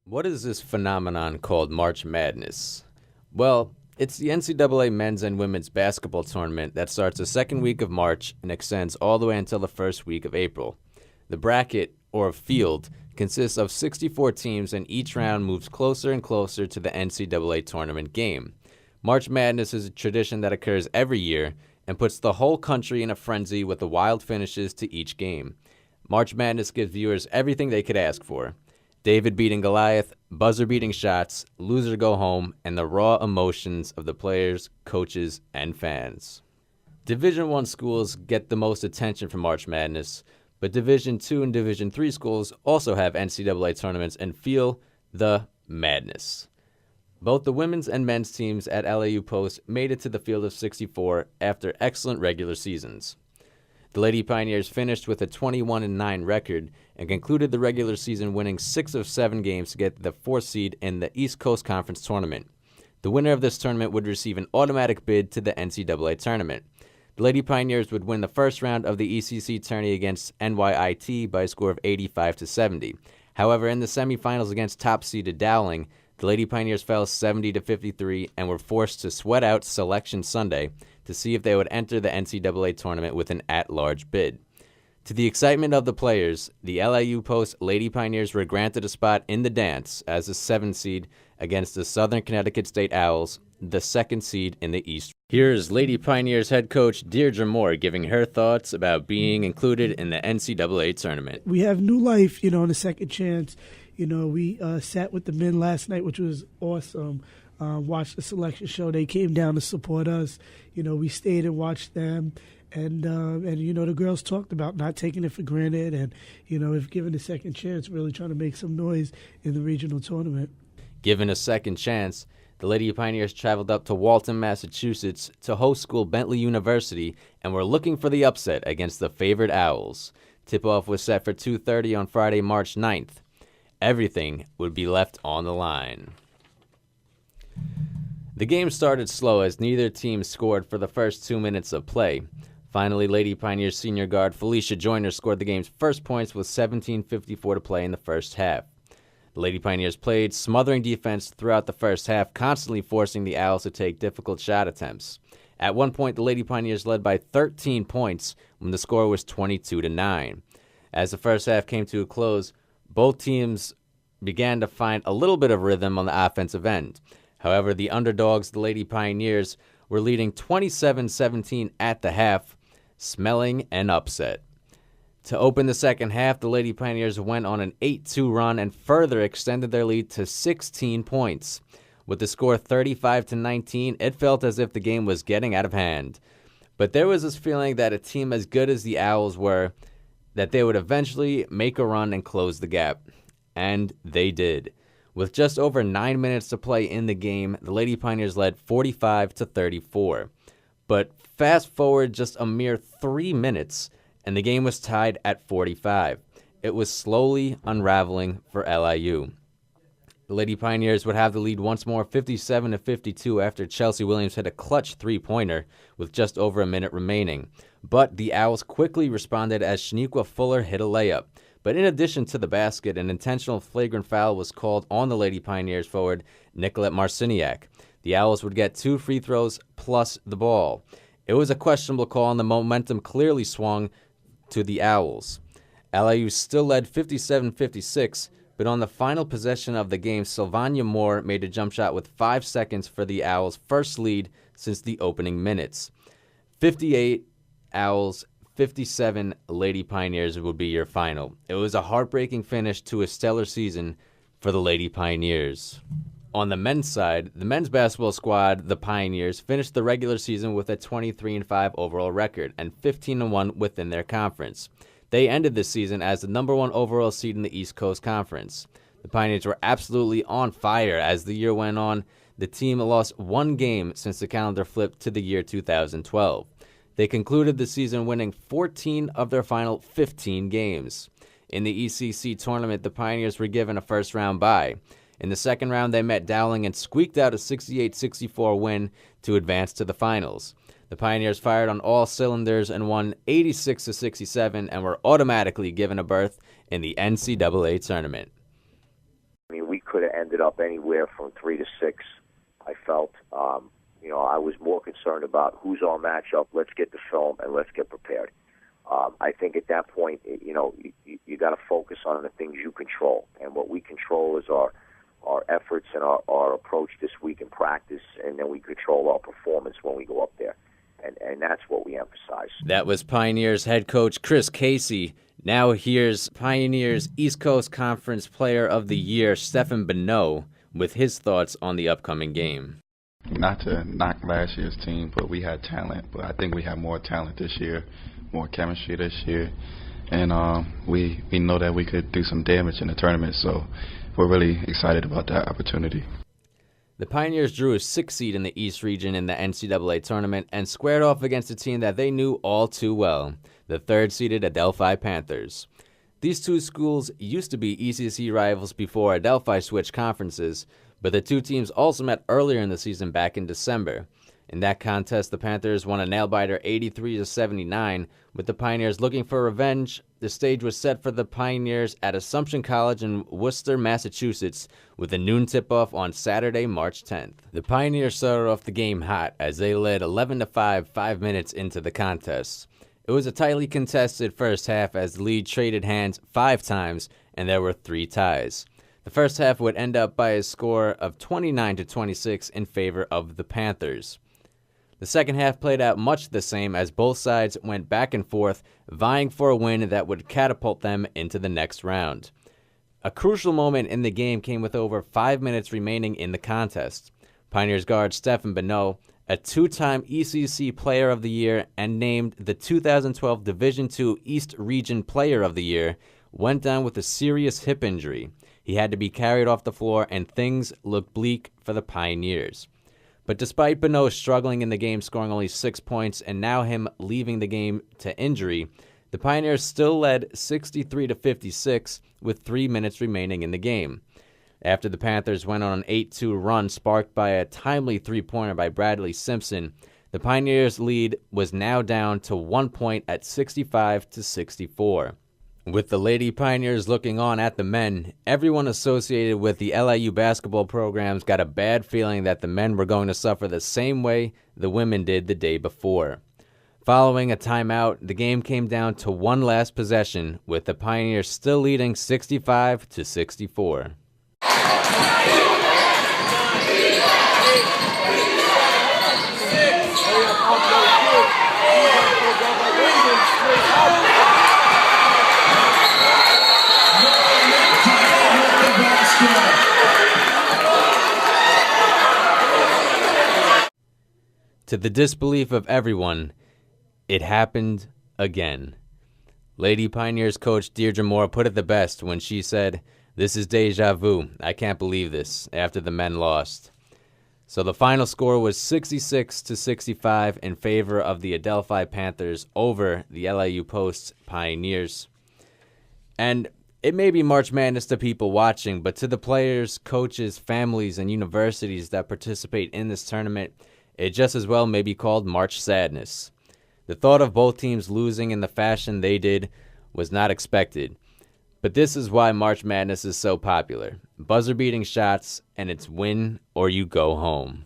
What is this phenomenon called March Madness? Well, it's the NCAA men's and women's basketball tournament that starts the second week of March and extends all the way until the first week of April. The bracket, or field, consists of 64 teams, and each round moves closer and closer to the NCAA tournament game. March Madness is a tradition that occurs every year and puts the whole country in a frenzy with the wild finishes to each game. March Madness gives viewers everything they could ask for: David beating Goliath, buzzer-beating shots, loser go home, and the raw emotions of the players, coaches, and fans. Division I schools get the most attention from March Madness, but Division II and Division III schools also have NCAA tournaments and feel the madness. Both the women's and men's teams at LAU Post made it to the field of 64 after excellent regular seasons. The Lady Pioneers finished with a 21-9 record and concluded the regular season winning 6 of 7 games to get the 4th seed in the East Coast Conference tournament. The winner of this tournament would receive an automatic bid to the NCAA tournament. The Lady Pioneers would win the first round of the ECC tourney against NYIT by a score of 85-70. However, in the semifinals against top-seeded Dowling, the Lady Pioneers fell 70-53 and were forced to sweat out Selection Sunday to see if they would enter the NCAA tournament with an at-large bid. To the excitement of the players, the LAU Post Lady Pioneers were granted a spot in the dance as a 7th seed against the Southern Connecticut State Owls, the 2nd seed in the East. Here's Lady Pioneers head coach Deirdre Moore giving her thoughts about being included in the NCAA tournament. We have new life, in the second chance. We sat with the men last night, which was awesome. Watched the selection show. They came down to support us. We stayed and watched them. And the girls talked about not taking it for granted and, if given a second chance, really trying to make some noise in the regional tournament. Given a second chance, the Lady Pioneers traveled up to Walton, Massachusetts to host school Bentley University and were looking for the upset against the favored Owls. Tip-off was set for 2:30 on Friday, March 9th. Everything would be left on the line. The game started slow as neither team scored for the first 2 minutes of play. Finally, Lady Pioneers senior guard Felicia Joyner scored the game's first points with 17:54 to play in the first half. The Lady Pioneers played smothering defense throughout the first half, constantly forcing the Owls to take difficult shot attempts. At one point, the Lady Pioneers led by 13 points when the score was 22-9. As the first half came to a close, both teams began to find a little bit of rhythm on the offensive end. However, the underdogs, the Lady Pioneers, were leading 27-17 at the half, smelling an upset. To open the second half, the Lady Pioneers went on an 8-2 run and further extended their lead to 16 points. With the score 35-19, it felt as if the game was getting out of hand. But there was this feeling that a team as good as the Owls were, that they would eventually make a run and close the gap. And they did. With just over 9 minutes to play in the game, the Lady Pioneers led 45-34. But fast forward just a mere 3 minutes, and the game was tied at 45. It was slowly unraveling for LIU. The Lady Pioneers would have the lead once more, 57-52, after Chelsea Williams hit a clutch three-pointer with just over a minute remaining. But the Owls quickly responded as Shaniqua Fuller hit a layup. But in addition to the basket, an intentional flagrant foul was called on the Lady Pioneers forward, Nicolette Marciniak. The Owls would get 2 free throws plus the ball. It was a questionable call, and the momentum clearly swung to the Owls. LIU still led 57-56, but on the final possession of the game, Sylvania Moore made a jump shot with 5 seconds for the Owls' first lead since the opening minutes. 58 Owls, 57 Lady Pioneers would be your final. It was a heartbreaking finish to a stellar season for the Lady Pioneers. On the men's side, the men's basketball squad, the Pioneers, finished the regular season with a 23-5 overall record and 15-1 within their conference. They ended this season as the number 1 overall seed in the East Coast Conference. The Pioneers were absolutely on fire as the year went on. The team lost 1 game since the calendar flipped to the year 2012. They concluded the season winning 14 of their final 15 games. In the ECC tournament, the Pioneers were given a first-round bye. In the second round, they met Dowling and squeaked out a 68-64 win to advance to the finals. The Pioneers fired on all cylinders and won 86-67 and were automatically given a berth in the NCAA tournament. I mean, we could have ended up anywhere from 3 to 6. I felt, I was more concerned about who's our matchup. Let's get the film and let's get prepared. I think at that point, you got to focus on the things you control, and what we control is our efforts and our approach this week in practice, and then we control our performance when we go up there, and that's what we emphasize. That was Pioneers head coach Chris Casey. Now here's Pioneers East Coast Conference Player of the Year Stephen Bonneau with his thoughts on the upcoming game. Not to knock last year's team, but we had talent. But I think we have more talent this year, more chemistry this year, and we know that we could do some damage in the tournament. So we're really excited about that opportunity. The Pioneers drew a 6th seed in the East region in the NCAA tournament and squared off against a team that they knew all too well, the 3rd-seeded Adelphi Panthers. These two schools used to be ECC rivals before Adelphi switched conferences, but the two teams also met earlier in the season back in December. In that contest, the Panthers won a nail-biter 83-79, with the Pioneers looking for revenge. The stage was set for the Pioneers at Assumption College in Worcester, Massachusetts, with a noon tip-off on Saturday, March 10th. The Pioneers started off the game hot as they led 11-5 5 minutes into the contest. It was a tightly contested first half as the lead traded hands 5 times, and there were 3 ties. The first half would end up by a score of 29-26 in favor of the Panthers. The second half played out much the same as both sides went back and forth, vying for a win that would catapult them into the next round. A crucial moment in the game came with over 5 minutes remaining in the contest. Pioneers guard Stephen Bonneau, a 2-time ECC Player of the Year and named the 2012 Division II East Region Player of the Year, went down with a serious hip injury. He had to be carried off the floor, and things looked bleak for the Pioneers. But despite Bonneau struggling in the game, scoring only 6 points, and now him leaving the game to injury, the Pioneers still led 63-56 with 3 minutes remaining in the game. After the Panthers went on an 8-2 run sparked by a timely 3-pointer by Bradley Simpson, the Pioneers' lead was now down to 1 point at 65-64. With the Lady Pioneers looking on at the men, everyone associated with the LIU basketball programs got a bad feeling that the men were going to suffer the same way the women did the day before. Following a timeout, the game came down to one last possession, with the Pioneers still leading 65-64. To the disbelief of everyone, it happened again. Lady Pioneers coach Deirdre Moore put it the best when she said, "This is deja vu. I can't believe this," after the men lost. So the final score was 66-65 in favor of the Adelphi Panthers over the LIU Post Pioneers. And it may be March Madness to people watching, but to the players, coaches, families, and universities that participate in this tournament, it just as well may be called March Sadness. The thought of both teams losing in the fashion they did was not expected. But this is why March Madness is so popular. Buzzer-beating shots, and it's win or you go home.